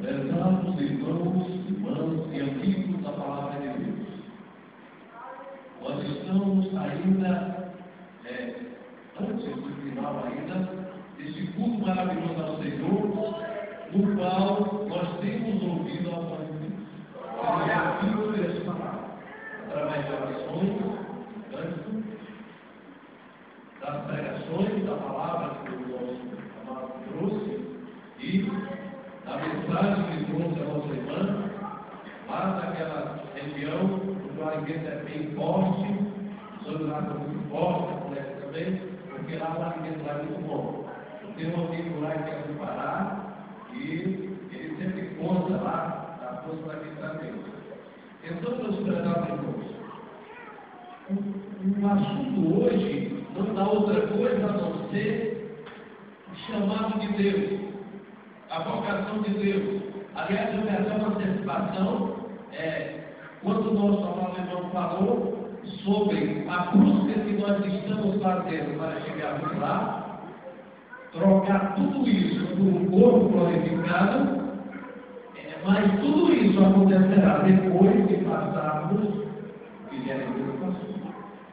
Prezados irmãos, irmãs e amigos da Palavra de Deus, nós estamos ainda, antes do final ainda, desse culto maravilhoso ao Senhor, no qual nós temos ouvido a voz de Deus. Temos ouvido Deus falar, através de orações, cânticos, das pregações, da palavra que o nosso amado trouxe, e a mensagem que trouxe a nossa irmã, lá daquela região, o Guarigueta é bem forte, o Sandro muito forte, a coleta também, porque lá o Guarigueta é muito bom. Eu tenho um amigo lá que é do Pará, e ele sempre conta lá a força daquele também. Então, meus prezados irmãos, o assunto hoje não dá outra coisa a não ser o chamado de Deus. A vocação de Deus. Aliás, eu quero dar uma antecipação, quando o nosso amado irmão falou sobre a busca que nós estamos fazendo para chegarmos lá, trocar tudo isso por um corpo glorificado, mas tudo isso acontecerá depois de passarmos o que Jeremias passou.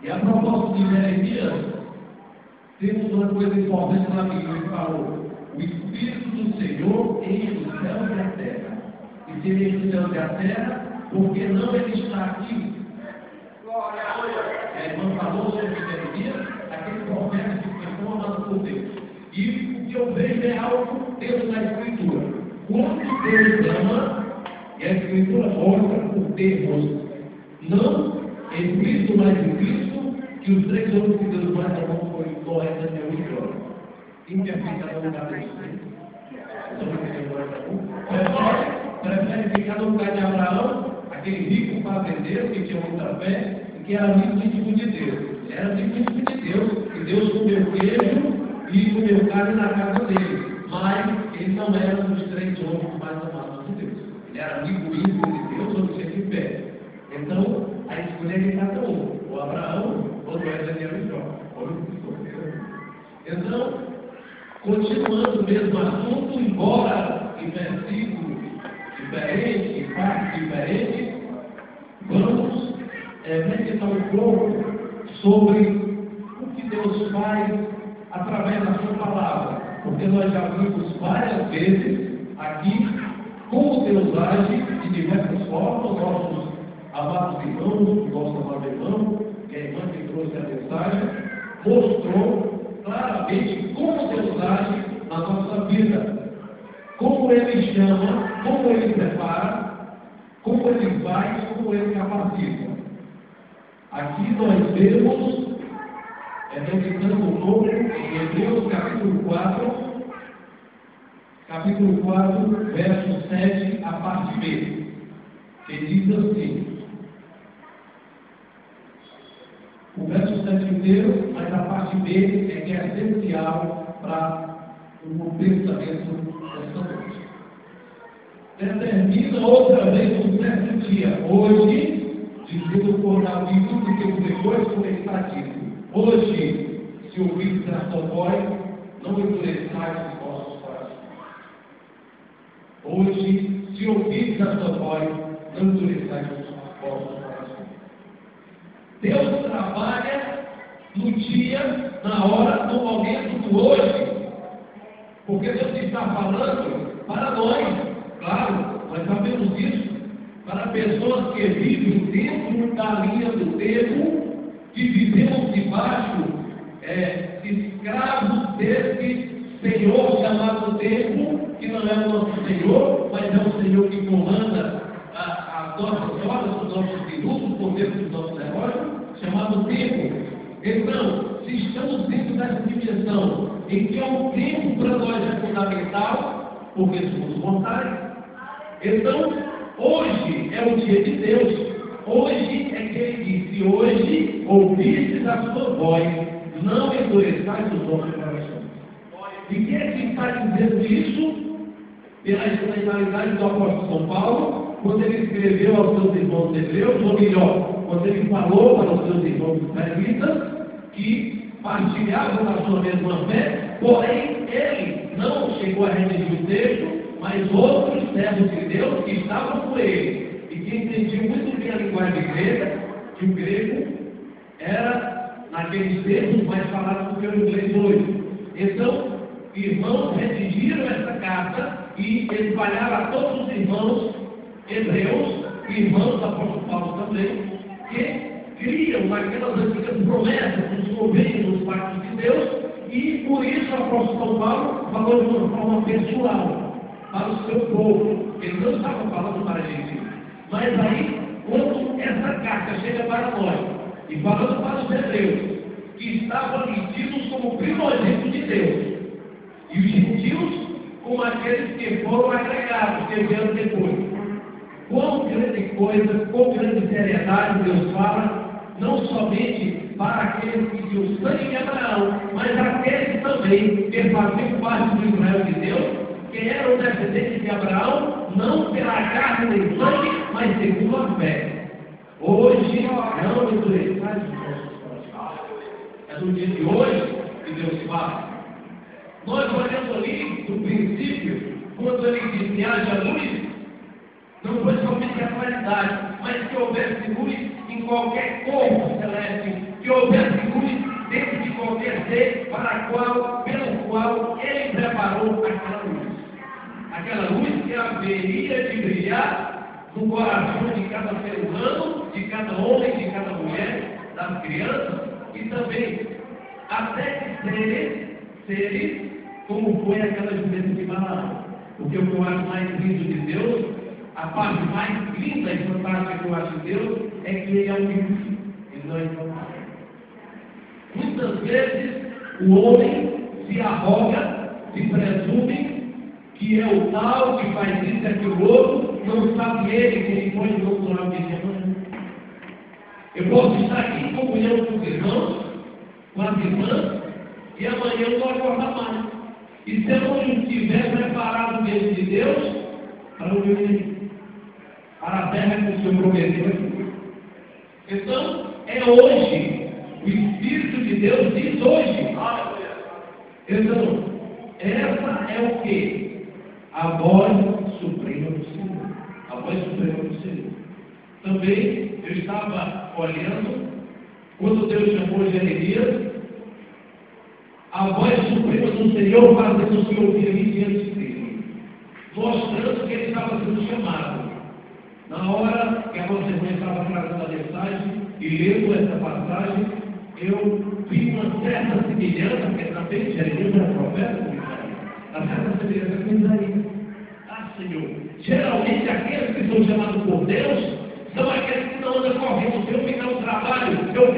E a propósito de Jeremias, temos uma coisa importante na Bíblia, ele falou: o Espírito do Senhor enche os céus e a terra. E se ele enche os céus e a terra, porque não ele está aqui? A irmã falou sobre Jeremias, aquele profeta que foi formado por Deus. E o que eu vejo é algo dentro da Escritura. Quando Deus ama, e a Escritura mostra por termos não em Cristo, mas em Cristo, que os 3 homens que Deus mais amou foi Noé, Daniel e Jó. Quem quer ficar no lugar deles? Prefere ficar no lugar de Abraão, aquele rico fazendeiro que tinha muita fé e que era amigo íntimo de Deus. Ele era amigo íntimo de Deus, e Deus comeu queijo e comeu carne na casa dele. Mas ele não era um dos 3 homens mais amados de Deus. Ele era amigo íntimo de Deus, ou seja, de fé. Então, a escolha é de cada um: o Abraão, ou Noé, Daniel e Jó. Então, continuando o mesmo assunto, embora em versículos diferentes, em partes diferentes, vamos meditar um pouco sobre o que Deus faz através da sua palavra, porque nós já vimos várias vezes aqui como Deus age de diversas formas. Nossos amados irmãos, nosso amado irmão, que é a irmã que trouxe a mensagem, mostrou claramente como Deus age na nossa vida, como Ele chama, como Ele prepara, como Ele faz, como Ele capacita. Aqui nós vemos, meditando um pouco em Hebreus capítulo 4, verso 7, a parte B, que diz assim. O verso 7 inteiro, mas a parte B é que é essencial para o pensamento desta noite. Determina outra vez um certo dia, hoje, dizendo por Davi tudo que depois como está dito. Hoje, se ouvides a sua voz, não endureçais os vossos corações. Hoje, se ouvides a sua voz, não endureçais os vossos corações. Deus trabalha no dia, na hora, no momento do hoje, porque Deus está falando para nós, claro, nós sabemos disso, para pessoas que vivem dentro da linha do tempo, que vivemos debaixo escravos desse Senhor chamado tempo, que não é o nosso Senhor, mas é o Senhor que comanda as nossas horas, os nossos minutos, por dentro do nosso relógio, chamado tempo. Então, se estamos dentro dessa dimensão em que o tempo para nós é fundamental, porque somos mortais, Então, hoje é o dia de Deus. Hoje é que ele disse: hoje ouvistes a sua voz, não endureçais os vossos corações. E quem é que está dizendo isso? Pela instrumentalidade do apóstolo São Paulo, quando ele escreveu aos seus irmãos hebreus, ou melhor, quando ele falou para os seus irmãos israelitas, que partilhavam da sua mesma fé, porém ele não chegou a redigir o texto, mas outros servos de Deus que estavam com ele, e que entendiam muito bem a linguagem grega, que o grego era, naqueles termos, mais falado do que o inglês hoje. Então, irmãos redigiram essa carta e espalharam a todos os irmãos hebreus, irmãos do apóstolo Paulo também, que criam naquelas antigas promessas, nos convênios, nos pactos de Deus, e por isso o apóstolo São Paulo falou de uma forma pessoal para o seu povo. Ele não estava falando para a gente. Mas aí, quando essa carta chega para nós, e falando para os hebreus, que estavam ali tidos como primogênitos de Deus, e os gentios como aqueles que foram agregados, que vieram depois. Quão grande coisa, quão grande seriedade Deus fala, não somente para aqueles que tinham o sangue de Abraão, mas aqueles também que faziam parte do Israel de Deus, que eram descendentes de Abraão, não pela carne nem sangue, mas segundo a fé. Hoje, não endureçais os vossos corações. É no dia de hoje que Deus fala. Nós olhamos ali, do princípio, quando ele diz que haja luz, não foi somente a claridade, mas que houvesse luz em qualquer corpo celeste, que houvesse luz dentro de qualquer ser pelo qual ele preparou aquela luz. Aquela luz que haveria de brilhar no coração de cada ser humano, de cada homem, de cada mulher, das crianças, e também até que seres como foi aquela juventude de Balaão. Porque o que eu acho mais lindo de Deus, a parte mais linda e fantástica que eu acho de Deus, é que ele é humilde, ele não é infantável. Muitas vezes o homem se arroga, se presume que é o tal, que faz isso e aquilo outro, não sabe ele que ele pode não tomar o que amanhã. Eu posso estar aqui em comunhão com os irmãos, com as irmãs, e amanhã eu não acordar mais. E se eu não estiver preparado diante de Deus, para o meu inimigo, para a terra que o Senhor prometeu aqui. Então, é hoje. O Espírito de Deus diz hoje. Então, essa é o que? A voz suprema do Senhor. A voz suprema do Senhor. Também, eu estava olhando, quando Deus chamou Jeremias, a voz suprema do Senhor fazendo-se ouvir ali diante dele, mostrando que ele estava sendo chamado. Na hora que a nossa irmã estava trazendo a mensagem e lendo essa passagem, eu vi uma certa semelhança, porque também Jeremias era profeta, uma certa semelhança com Isaías. Senhor, geralmente aqueles que são chamados por Deus são aqueles que não andam correndo. Se eu ficar no trabalho, eu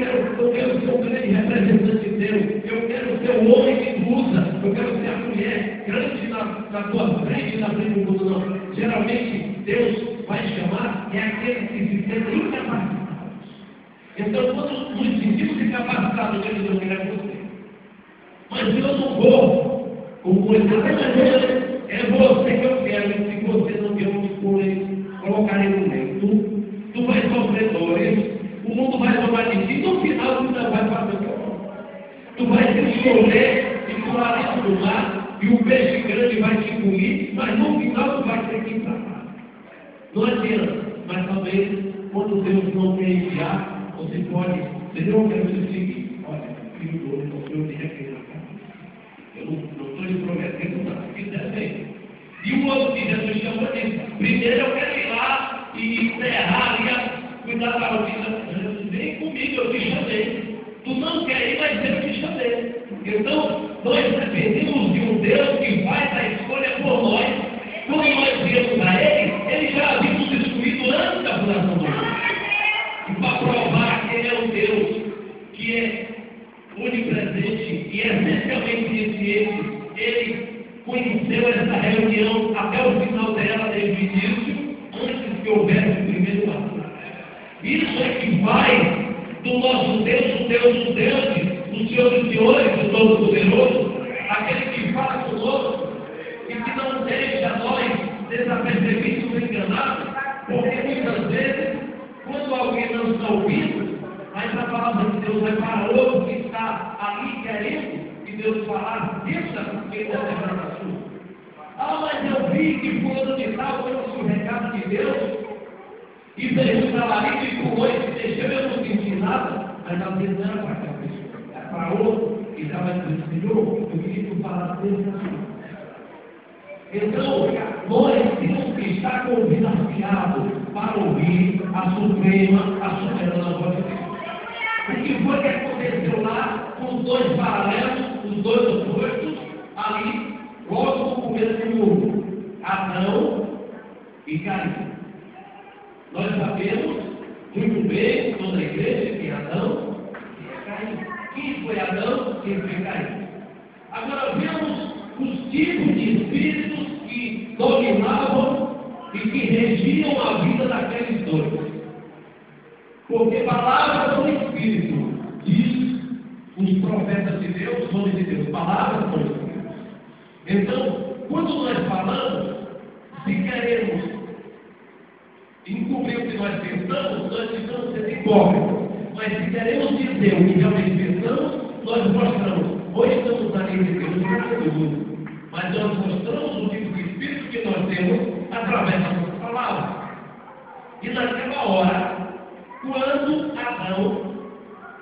quero ser um grande representante de Deus, eu quero ser o homem que tu usa, eu quero ser a mulher grande na tua frente, na frente do mundo. Não. Geralmente Deus vai chamar aqueles que se sentem incapacitados. Então, quando nos sentimos incapacitados, Deus não quer você. Mas eu não vou, como você é você que eu quero, se você não quer, eu me colocarei no meio. Tu vai sofrer dores, o mundo vai tomar de ti, no final tu não vai fazer o que eu faço. Tu vai se escolher e pular dentro do mar, e o peixe grande vai te engolir, mas no final tu vai ter que ir para lá. Não adianta, mas talvez, quando Deus não quer enviar, você pode, Senhor, eu quero te seguir. Olha, filho do outro, eu tenho aqui na casa. Eu não estou lhe prometendo nada, se quiser bem. E o outro que Jesus chamou disse: primeiro eu quero ir lá e enterrar ali, cuidar da rotina. Jesus, vem comigo, eu te chamei. Tu não quer ir, mas eu te chamei. Então, nós dependemos de um Deus que faz a escolha por nós. Quando nós viemos a Ele já havia nos escolhido antes da fundação do mundo. E para provar que Ele é um Deus que é onipresente e essencialmente entre Ele conheceu essa reunião até o final dela, desde o início, que houvesse o primeiro ano. Isso é que faz do nosso Deus o Deus dos deuses, do Senhor dos senhores, do Todo-Poderoso, aquele que fala conosco e que não deixa nós desapercebidos ou enganados, porque muitas vezes, quando alguém não está ouvindo, mas a palavra de Deus vai para outro que está ali querendo que Deus falasse, deixa porque ele deve lembrar da sua. Ah, mas eu vi que fulano de tal trouxe o recado de Deus e veio para lá e ficou e deixou, eu não senti nada, mas às vezes não era para aquela pessoa, era para outro, e estava dizendo, Senhor, eu queria que tu falasse dele na sua. Então, nós temos que estar com o ouvido afiado para ouvir a suprema, a soberana voz de Deus. O que foi que aconteceu lá com os dois paralelos, os dois opostos, ali, logo no começo do mundo, Adão e Caim. Nós sabemos muito bem, toda a igreja, que é Adão e é Caim. Quem foi Adão e quem foi Caim? Agora vemos os tipos de espíritos que dominavam e que regiam a vida daqueles dois. Porque palavras são espírito, diz os profetas de Deus, os homens de Deus, palavras são espíritos. Então, quando nós falamos, se queremos encobrir o que nós pensamos, nós estamos sendo hipócritas. Mas se queremos dizer o que realmente pensamos, nós mostramos. Hoje estamos na lei de Deus, mas nós mostramos o tipo de espírito que nós temos através da nossa palavra. E naquela hora, quando Adão,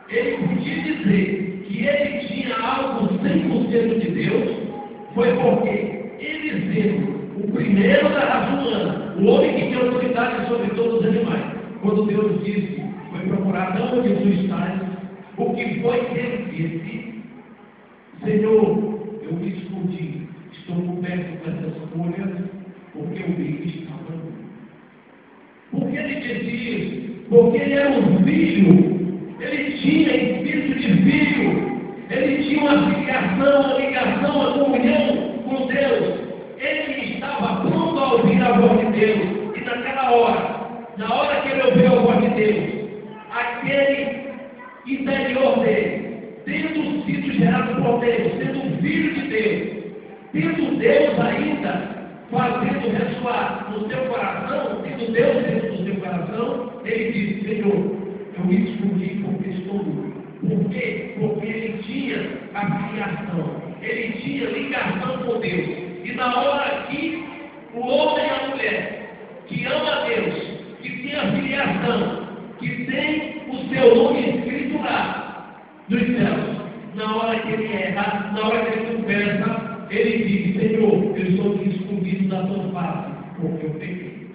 ele podia dizer que ele tinha algo 100% de Deus, foi porque ele sendo o primeiro da raça humana, o homem que tinha autoridade sobre todos os animais, quando Deus disse, foi procurar Adão onde tu estás, o que foi que ele disse? Senhor, eu me escondi, estou coberto com essas folhas, porque eu vi que estava nu. Por que ele disse isso? Porque ele era um filho, ele tinha espírito de filho, ele tinha uma ligação, uma comunhão com Deus. Ele estava pronto a ouvir a voz de Deus. E naquela hora, na hora que ele ouviu a voz de Deus, aquele interior dele, tendo sido gerado por Deus, sendo um filho de Deus, tendo Deus ainda fazendo ressoar no seu coração, tendo Deus dentro do seu coração, ele disse, Senhor, eu me escondi porque estou nu. Por quê? Porque ele tinha a filiação, ele tinha ligação com Deus. E na hora que o homem e a mulher que ama a Deus, que tem a filiação, que tem o seu nome escrito lá nos céus, na hora que ele erra, na hora que ele conversa, ele diz, Senhor, eu estou aqui escondido da tua face, porque eu pequei.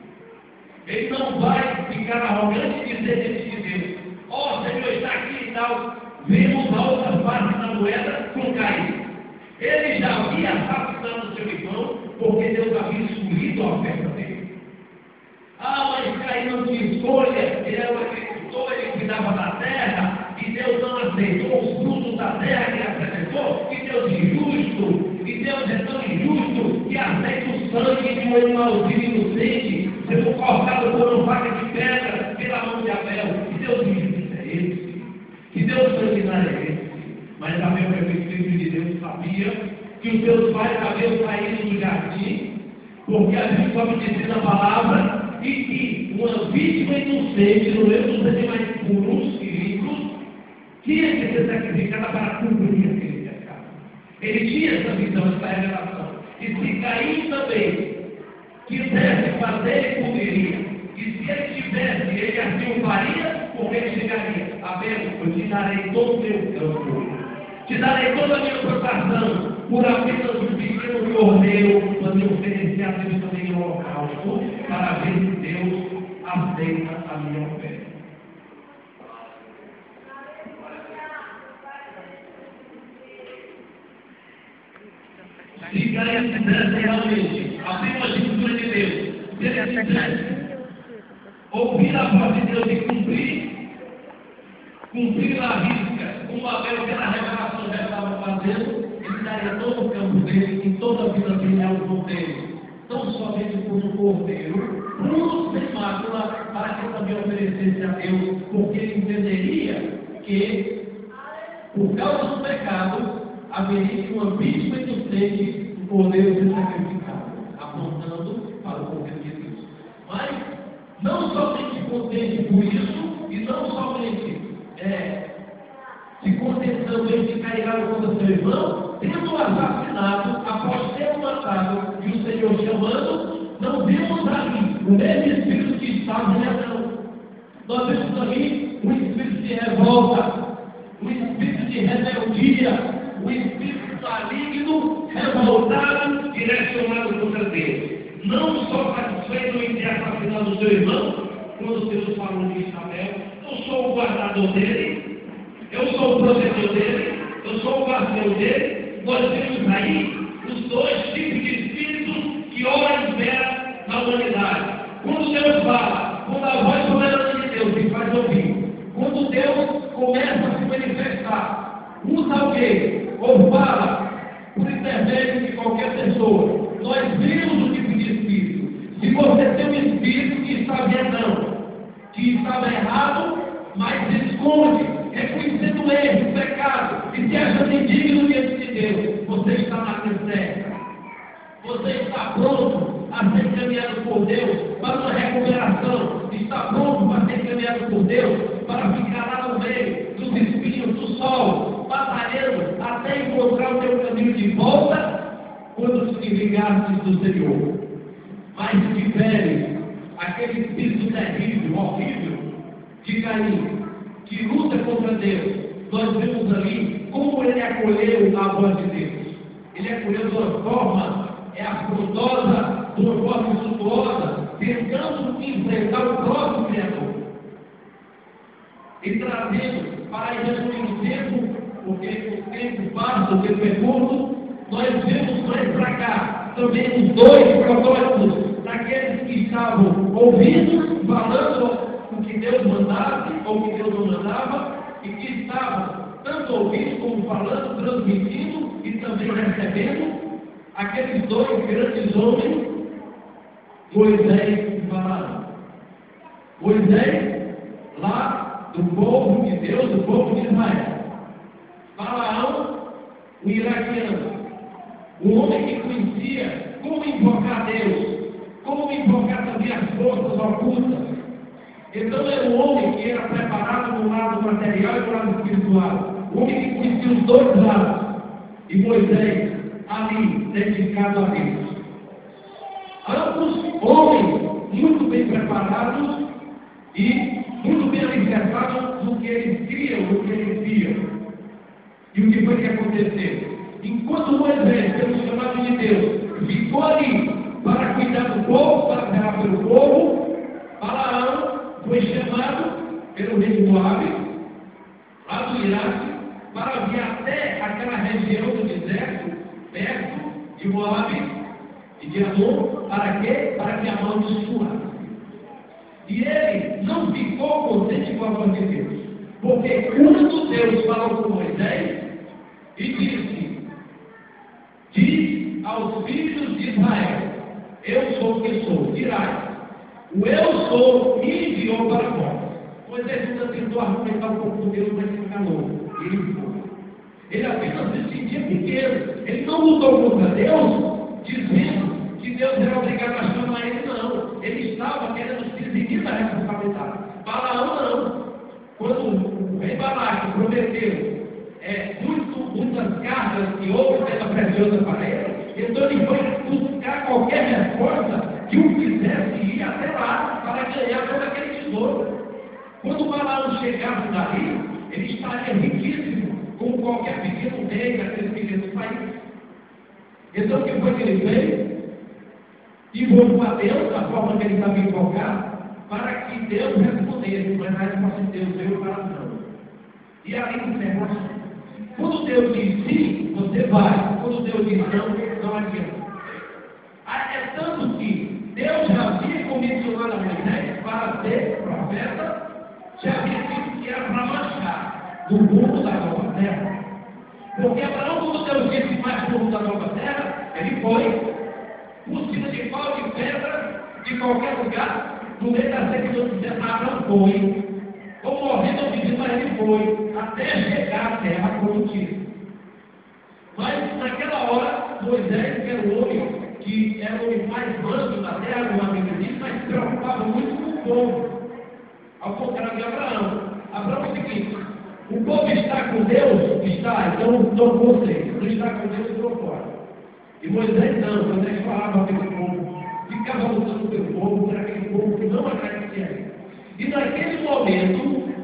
Ele não vai ficar arrogante e dizer diante de Deus, ó Senhor, está aqui e tal. Vemos a outra face da moeda com Caim. Ele já havia assassinado seu irmão, porque Deus havia escolhido a oferta dele. Ah, mas Caim não tinha escolha, ele era um agricultor, ele cuidava da terra, e Deus não aceitou os frutos da terra que ele apresentou, e Deus injusto, e Deus é tão injusto que aceita o sangue de um animalzinho inocente, sendo cortado por uma faca de pedra pela mão de Abel. E Deus diz, é esse. Que Deus sanguinário é esse. Mas Abel, o Espírito de Deus, sabia que os seus pais haviam saído do jardim, porque havia só obedecido a palavra, e que uma vítima inocente, no meio dos animais puros e limpos, tinha que ser sacrificada para cumprir aquele pecado. Ele tinha essa visão, essa revelação. E se Caim também quisesse fazer, ele poderia. E se ele tivesse, ele assim o faria, porque ele chegaria. Abel, eu te darei todo o meu campo, te darei toda a minha proteção, por apenas um pequeno cordeiro, para me oferecer a Deus também um holocausto, para ver se Deus aceita a minha oferta. Se Caim quisesse realmente abrir uma escritura de Deus, se ele quisesse ouvir a voz de Deus e cumprir a risca, como Abel pela revelação já estava fazendo, ele daria todo o campo dele, em toda a vida dele, ao cordeiro. Não somente por um cordeiro, puro, sem mácula, também oferecer-se a Deus, porque ele entenderia que, por causa do pecado, haveria um abismo inocente do cordeiro ser sacrificado, apontando para o cordeiro de Deus. Mas, não somente contente por isso, e não somente se contentando em ficar irado contra seu irmão, tendo assassinado, após ter matado, e o Senhor chamando, não vemos ali o mesmo espírito que estava em Adão. Nós vemos ali um espírito de revolta, um espírito de rebeldia, um espírito maligno, revoltado, direcionado contra Deus. Não só satisfeito em ter assassinado o seu irmão, quando Deus falou de Isabel, eu sou o guardador dele, eu sou o protetor dele, eu sou o guardião dele. Nós temos aí os dois tipos de espíritos que ora e espera na humanidade. Quando Deus fala, quando a voz soberana de Deus se faz ouvir, quando Deus começa a se manifestar, usa alguém ou fala por intermédio de qualquer pessoa, nós vemos o tipo de espírito. Se você tem um espírito que está não, que estava errado, mas se esconde, reconhecendo o erro, o pecado, e se achando indigno diante de Deus, você está na certa. Você está pronto a ser encaminhado por Deus para uma recuperação, está pronto para ser encaminhado por Deus para ficar lá no meio dos espinhos do sol, batalhando até encontrar o teu caminho de volta quando se ligaste do Senhor. Mas difere aquele espírito terrível, horrível de Caim, que luta contra Deus. Nós vemos ali como ele acolheu a voz de Deus. Ele acolheu de uma forma afrontosa, de uma forma insultuosa, tentando enfrentar o próprio Criador. E trazendo para resumir o tempo, porque o tempo passa, o tempo é curto, nós vemos mais para cá também os dois protótipos daqueles que estavam ouvindo, falando o que Deus mandava ou o que Deus não mandava, e que estavam tanto ouvindo como falando, transmitindo e também recebendo. Aqueles dois grandes homens, Moisés e Faraó. Moisés, lá do povo de Deus, do povo de Israel. Faraó, o iraquiano, um homem que conhecia como invocar Deus, como invocar também as forças ocultas. Então era um homem que era preparado no lado material e no lado espiritual. Um homem que conhecia os dois lados. E Moisés, ali, dedicado a Deus. Ambos homens muito bem preparados e muito bem alicerçados no que eles criam, no que eles viam. E o que foi que aconteceu? Enquanto Moisés, pelo chamado de Deus, ficou ali para cuidar do povo, para zelar pelo povo, Faraó foi chamado pelo rei de Moabe, lá do Iraque, para vir até aquela região do deserto, perto de Moabe e de Amon, para quê? Para que Amon destruasse. E ele não ficou contente com a voz de Deus, porque quando Deus falou com Moisés e disse: diz aos filhos de Israel, eu sou quem sou, dirás, o eu sou me enviou para vós. Moisés ainda tentou argumentar um pouco com Deus, mas se calou. Ele apenas se sentia pequeno. Ele não lutou contra Deus, dizendo que Deus era obrigado a chamar ele, não. Ele estava querendo se eximir da responsabilidade. Faraó não. Quando o rei Balaque prometeu muitas cartas e ouro pedra preciosa para ele, então ele foi buscar qualquer resposta que o fizesse ir até lá para ganhar todo aquele tesouro. Quando o Balaão chegasse dali, ele estaria riquíssimo, como qualquer pequeno rei daqueles pequenos países. Então o que foi que ele fez? Invocou a Deus da forma que ele estava invocado, para que Deus respondesse, mas a resposta de Deus veio para não. E ali encerra. Quando Deus diz sim, você vai. Quando Deus diz não, não adianta. É tanto que Deus já havia comissionado a Moisés para ser profeta, já havia dito que era para marchar no rumo da nova terra. Porque Abraão, quando Deus disse mais no rumo da nova terra, ele foi por cima de pau de pedra, de qualquer lugar, no meio da seca de outro dia, Abraão foi. Ou morrendo ou vivendo, mas ele foi. Até chegar à terra prometida. Mas naquela hora, Moisés, que era o homem que era o homem mais manso da terra, como a Bíblia diz, mas se preocupava muito com o povo. Ao contrário de Abraão. Abraão é o seguinte: o povo está com Deus? Está, então estou com vocês. Não está com Deus, estou fora. E Moisés não, Moisés falava com aquele povo, ficava lutando pelo povo, para aquele povo que não agradecia. E naquele momento,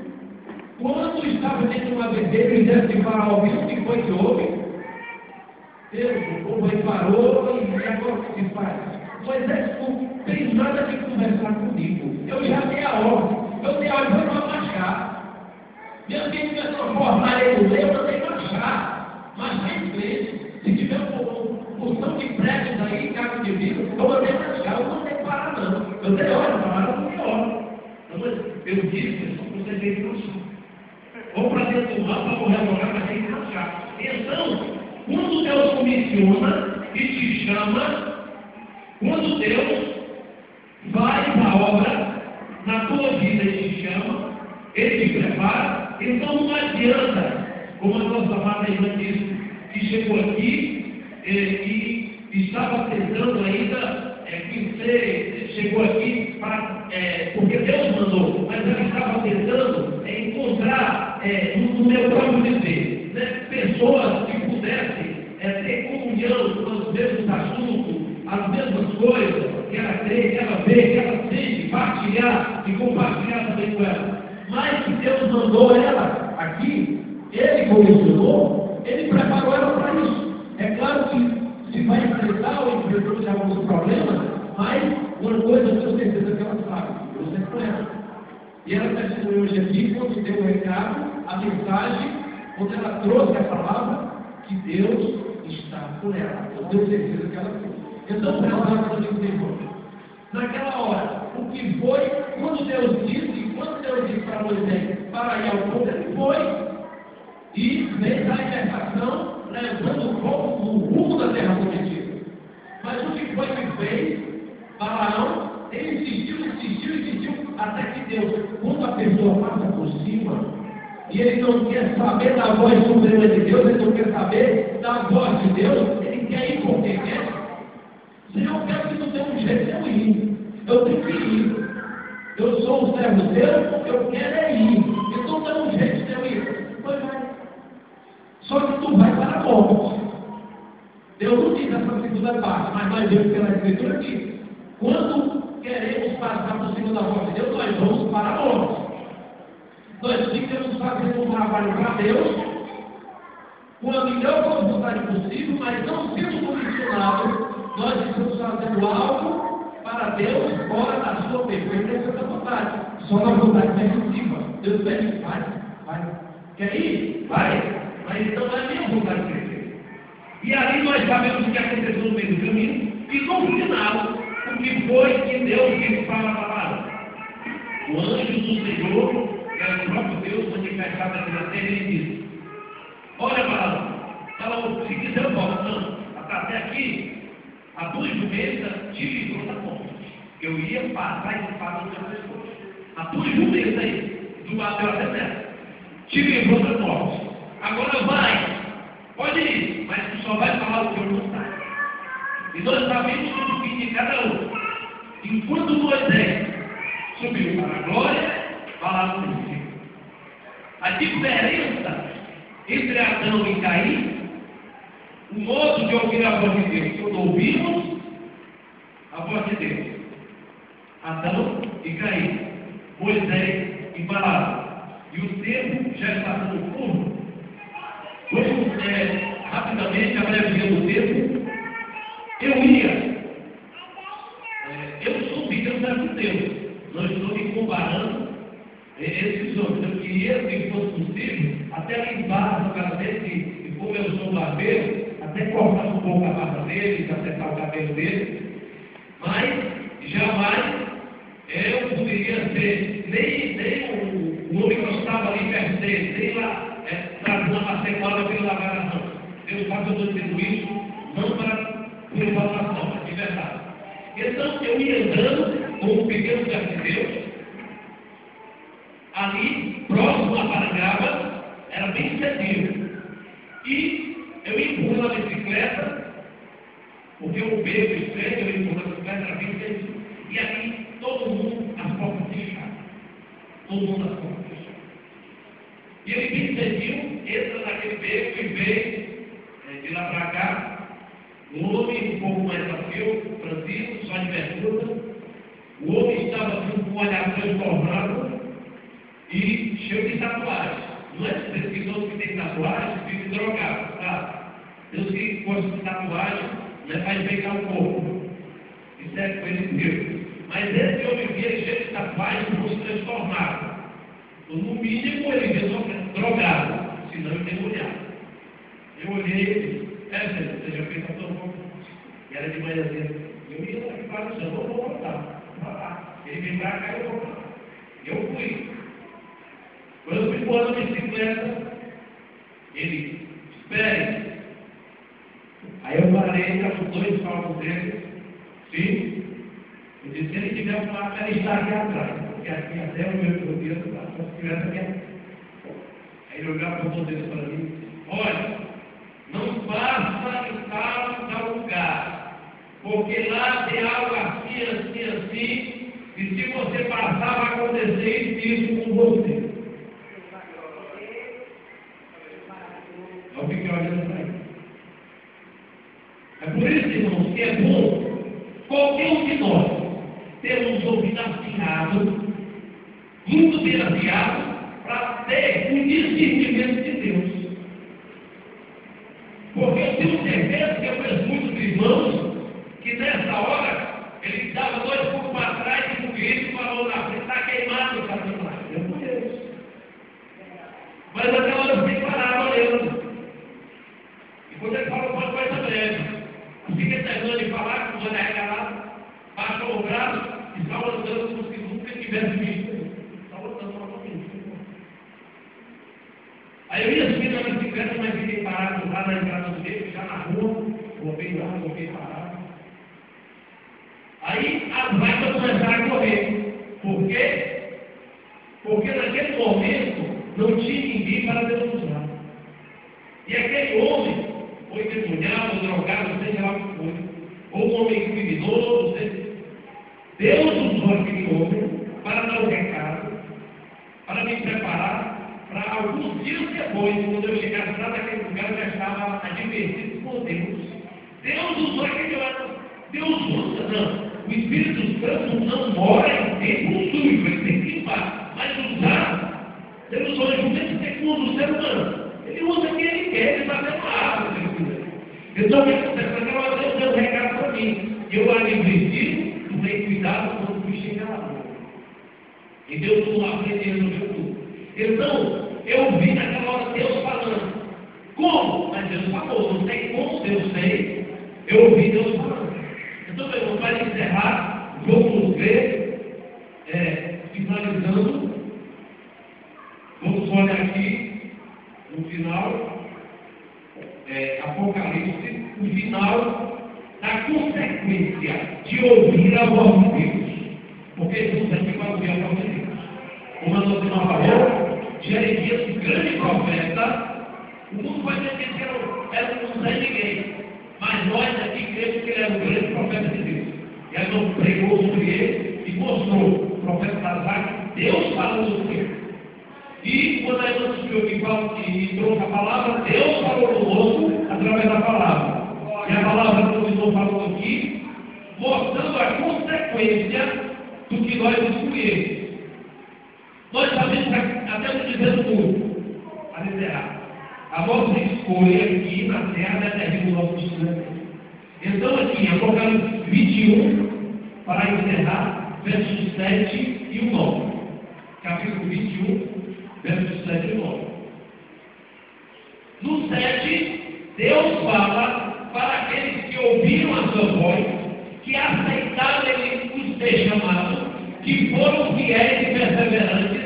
quando estava dentro de uma videira, e deve de Faraó, viu o que foi que houve? Deus, o povo aí parou e agora o que se faz? Moisés não tem nada de conversar comigo. Eu já dei a ordem. Eu dei a ordem para marchar. Meu filho começou a formar ele no meio, eu mandei marchar. Marchar em frente. Se tiver uma porção de prédios aí, carro de vidro, eu mandei marchar. Eu não mandei parar, não. Eu dei ordem, parar, não dei ordem. Eu disse, você tem que marchar. Ou para dentro do mar, para morrer agora, mas tem que marchar. Então, quando Deus comissiona e te chama, quando Deus vai para a obra na tua vida e te chama, Ele te prepara, então não adianta, como a nossa amada irmã disse, que chegou aqui e estava tentando ainda que você chegou aqui para, porque Deus mandou, mas ela estava tentando encontrar no meu próprio viver, né, pessoas que pudessem ter comunhão com os mesmos assuntos, as mesmas coisas, que ela crê, que ela vê, que ela sente, partilhar e compartilhar também com ela. Mas que Deus mandou ela aqui, Ele comissionou, Ele preparou ela para isso. É claro que se vai enfrentar ou enfrentou de alguns problemas, mas uma coisa eu tenho certeza que ela sabe, Deus é com ela. E ela testemunhou hoje aqui, quando deu o recado, a mensagem, quando ela trouxe a palavra, que Deus está com ela. Eu tenho certeza que ela fez. Então, prepara naquela hora, o que foi, quando Deus disse para Moisés para ir ao povo, ele foi e fez a libertação, levando o povo no rumo da terra prometida. Mas o que foi que fez? Faraó, ele insistiu, até que Deus, quando a pessoa passa por cima, e ele não quer saber da voz suprema de Deus, ele não quer saber da voz de Deus, ele quer ir porque quer. Senhor, eu quero que tu dê um jeito de eu ir. Eu tenho que ir. Eu sou um servo teu, eu quero é ir. Então dá um jeito de eu ir. Pois vai. Só que tu vai para a morte. Deus não diz essa segunda parte, mas nós vemos pela Escritura que quando queremos passar por cima da voz de Deus, nós vamos para a morte. Nós ficamos fazendo um trabalho para Deus, com a melhor vontade possível, mas não sendo comissionados. Nós estamos fazendo algo para Deus fora da sua perfeita e santa vontade. Só na vontade permissiva. Deus pede, vai. Quer ir? Vai. Mas então não é minha vontade perfeita. E ali nós sabemos o que aconteceu no meio do caminho. E no final, o que foi que Deus disse para a palavra? O anjo do Senhor, que era o próprio Deus manifestado aqui na terra, ele disse: olha, palavra, se quiser eu volto. Não, até aqui. A tua jumenta te livrou da morte. Eu ia passar e falar no teu pescoço. A tua jumenta aí, do lado deu até perto, te livrou da morte. Agora vai, pode ir, mas tu só vai falar o que eu não sabe. E nós sabemos o fim de cada um. Enquanto Moisés subiu para a glória, falava com o Senhor. A diferença entre Adão e Caim, o modo de ouvir a voz de Deus, quando ouvimos a voz de Deus, Adão e Caim, Moisés e Balaão, e o tempo já está sendo curto. Vamos rapidamente abreviando o tempo. Eu subi, Deus é com Deus. Não estou me comparando esses outros. Eu queria que fosse possível até limpar a cara dele, e como eu sou barbeiro, até cortar um pouco a barba dele, acertar o cabelo dele, mas jamais eu poderia ser nem o homem que estava ali perto dele, nem lá trazendo uma sequela pela lavaração. Deus sabe que eu estou dizendo isso, não para por informação, mas de verdade. Então eu ia andando como um pequeno jardim de Deus. Ali, próximo à Parangaba, era bem cedinho. E eu ia empurrando a bicicleta, porque o beco estreito, eu ia empurrando a bicicleta, era bem cedinho. E ali, todo mundo, as portas fechadas. Todo mundo as portas fechadas. E ele bem cedinho, entra naquele beco e vê, de lá para cá, um homem um pouco mais afio, franzino, só de bermuda. O homem estava com um olhar transformado e cheio de tatuagem. Não é dizer que todos que têm tatuagem ficam drogados, tá? Deus que gosta de tatuagem, não é para enfeitar o corpo. Isso é coisa de Deus. Mas esse homem via cheio de tatuagem, o rosto transformado. No mínimo ele vê drogado, senão ele tem olhado. Eu olhei e disse, você já fez tatuagem? E era de manhãzinha. Eu ia lá para o chão, não vou voltar. Ele veio para cá e eu vou para lá. Eu fui. Quando eu fui pôr na bicicleta, ele, espere. Aí eu parei, já os dois palcos dele, sim. Eu disse, se ele tiver uma placa, ele está aqui atrás, porque aqui até o meu dedo está, se tivesse aqui atrás. Aí ele olhava para o poder dele para mim, olha, não passa em tal lugar, porque lá tem algo assim, assim, assim, e se você passar, vai acontecer isso com você. Eu fiquei olhando para ele. É por isso, irmãos, que é bom qualquer um de nós termos ouvido afiado, muito bem afiado, para ter um discernimento de Deus. Porque eu tenho certeza que eu conheço muitos irmãos que nessa hora ele dava dois poucos para trás e o grito falou na frente, está queimado, está queimado. Eu conheço. Mas até hora eu fiquei parado olhando. E quando ele fala uma coisa breve, fica terminando de falar, com os olhos arregalados, baixou o braço e estava andando como se nunca tivesse visto. Estava andando novamente. Aí eu ia subir na bicicleta, mas fiquei parado lá na entrada do beco, já na rua, voltei lá, voltei parado. Aí as vacas começaram a correr. Por quê? Porque naquele momento não tinha ninguém para denunciar. E aquele homem foi demoniado, drogado, seja lá o que foi, ou um homem criminoso, Deus usou aquele homem para dar o recado, para me preparar para alguns dias depois, quando eu chegasse lá naquele lugar, eu já estava advertido por Deus. Deus usou aquele homem. Deus usa, não. O Espírito Santo não mora em tempo sujo, ele tem que limpar. Mas usar, Deus usou o instrumento segundo o ser humano. Ele usa quem ele quer, ele está dando água, se ele quiser. Então, o que acontece? Naquela hora, Deus deu um recado para mim. Eu adverti, tomei cuidado quando fui chegar lá. E Deus não aprendeu no meu tudo. Então, eu vi naquela hora Deus falando. Como? Mas Deus falou, não tem como Deus fez. Eu ouvi Deus falando. Então, meu irmão, para encerrar, vamos ver, finalizando, vamos olhar aqui no final, Apocalipse, o final da consequência de ouvir a voz de Deus. Porque Jesus sempre vai ouvir a voz de Deus. Como a nossa irmã falou, Jeremias, um grande profeta, o mundo vai dizer que era um Zé Ninguém. Mas nós aqui cremos que ele era um grande profeta de Deus. E aí nós pregou sobre ele e mostrou o profeta Nazar, Deus falou sobre ele. E quando a irmã que trouxe a palavra, Deus falou conosco através da palavra. E a palavra que o Senhor falou aqui, mostrando a consequência do que nós escolhemos. Nós sabemos, até nos dizendo muito, para encerrar. A nossa escolha aqui na terra determina o nosso destino. Então, aqui, Apocalipse 21, para encerrar, versos 7 e o 9. Capítulo 21, versos 7 e 9. No 7, Deus fala para aqueles que ouviram a sua voz, que aceitaram ele os ter chamado, que foram fiéis e perseverantes.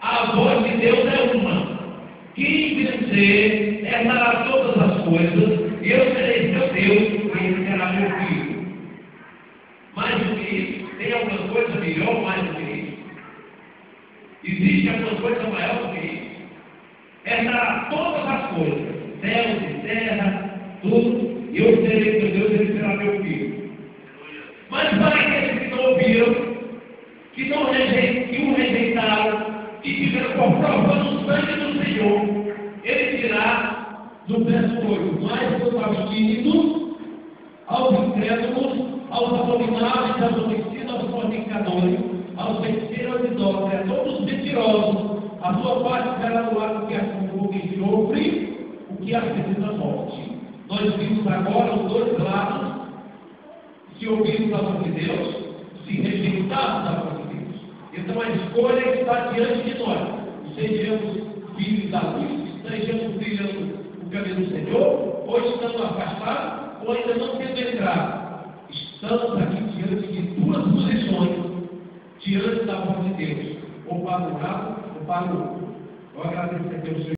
A voz de Deus é uma. Quem vencer herdará todas as coisas, e eu serei seu Deus, e ele será meu filho. Mais do que isso, tem alguns alguma coisa maior do que isso. Herdar todas as coisas, céus e terra, tudo, e eu serei teu Deus, ele será meu filho. Mas para aqueles que não ouviram, que o rejeitaram, e tiveram por prova no sangue do Senhor, ele dirá no verso 8: mas aos tímidos, aos incrédulos, aos abomináveis, aos homicidas, aos fornicadores, aos feiticeiros, aos idólatras, a todos os mentirosos, a sua parte será do lado que fogo e enxofre, o que apresenta a morte. Nós vimos agora os dois lados: se ouvirmos a voz de Deus, se rejeitarmos a voz de Deus. Então a escolha está diante de nós. Sejamos filhos da luz, estejamos brilhando o caminho do Senhor, ou estamos afastados, ou ainda não tendo entrado. Estamos aqui diante de duas posições, diante da voz de Deus, ou para o lado, ou para o outro. Eu agradeço a Deus.